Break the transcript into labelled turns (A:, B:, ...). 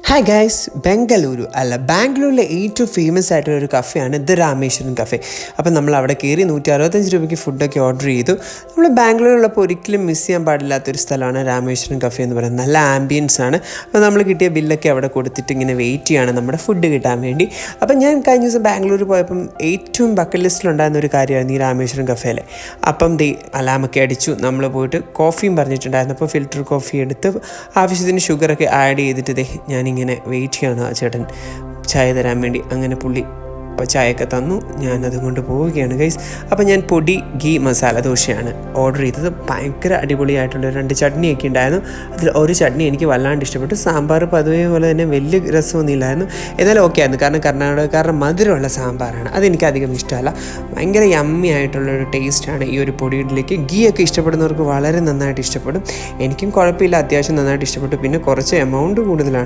A: Hi guys, Bengaluru അല്ല ബാംഗ്ലൂരിലെ ഏറ്റവും ഫേമസ് ആയിട്ടുള്ള ഒരു കഫേയാണ് ദ രാമേശ്വരം കഫേ. അപ്പം നമ്മൾ അവിടെ കയറി 165 രൂപയ്ക്ക് ഫുഡൊക്കെ ഓർഡർ ചെയ്തു. നമ്മൾ ബാംഗ്ലൂരിലുള്ളപ്പോൾ ഒരിക്കലും മിസ് ചെയ്യാൻ പാടില്ലാത്തൊരു സ്ഥലമാണ് രാമേശ്വരം കഫേ എന്ന് പറയുന്നത്. നല്ല ആംബിയൻസ് ആണ്. അപ്പോൾ നമ്മൾ കിട്ടിയ ബില്ലൊക്കെ അവിടെ കൊടുത്തിട്ട് ഇങ്ങനെ വെയിറ്റ് ചെയ്യാണ് നമ്മുടെ ഫുഡ് കിട്ടാൻ വേണ്ടി. അപ്പം ഞാൻ കഴിഞ്ഞ ദിവസം ബാംഗ്ലൂർ പോയപ്പം ഏറ്റവും ബക്കറ്റ് ലിസ്റ്റിലുണ്ടായിരുന്ന ഒരു കാര്യമായിരുന്നു ഈ രാമേശ്വരം കഫേയിലെ. അപ്പം അലാമൊക്കെ അടിച്ചു, നമ്മൾ പോയിട്ട് കോഫിയും പറഞ്ഞിട്ടുണ്ടായിരുന്നു. അപ്പോൾ ഫിൽറ്റർ കോഫി എടുത്ത് ആവശ്യത്തിന് ഷുഗറൊക്കെ ആഡ് ചെയ്തിട്ട് ഞാനിങ്ങനെ വെയിറ്റ് ചെയ്യണം ആ ചേട്ടൻ ചായ തരാൻ വേണ്ടി. അങ്ങനെ പുള്ളി ചായയൊക്കെ തന്നു, ഞാനതും കൊണ്ട് പോവുകയാണ് ഗൈസ്. അപ്പോൾ ഞാൻ പൊടി ഗീ മസാല ദോശയാണ് ഓർഡർ ചെയ്തത്. ഭയങ്കര അടിപൊളിയായിട്ടുള്ള 2 ചട്നിയൊക്കെ ഉണ്ടായിരുന്നു. അതിൽ ഒരു ചട്നി എനിക്ക് വല്ലാണ്ട് ഇഷ്ടപ്പെട്ടു. സാമ്പാർ പതിവേ പോലെ തന്നെ വലിയ രസമൊന്നും ഇല്ലായിരുന്നു, എന്നാലും ഓക്കെ ആയിരുന്നു. കാരണം കർണാടകക്കാരുടെ മധുരമുള്ള സാമ്പാറാണ്, അതെനിക്കധികം ഇഷ്ടമല്ല. ഭയങ്കര യമ്മി ആയിട്ടുള്ളൊരു ടേസ്റ്റാണ് ഈ ഒരു പൊടി ഇഡ്ഡലിക്ക്. ഗീ ഒക്കെ ഇഷ്ടപ്പെടുന്നവർക്ക് വളരെ നന്നായിട്ട് ഇഷ്ടപ്പെടും. എനിക്കും കുഴപ്പമില്ല, അത്യാവശ്യം നന്നായിട്ട് ഇഷ്ടപ്പെട്ടു. പിന്നെ കുറച്ച് എമൗണ്ട് കൂടുതലാണ്.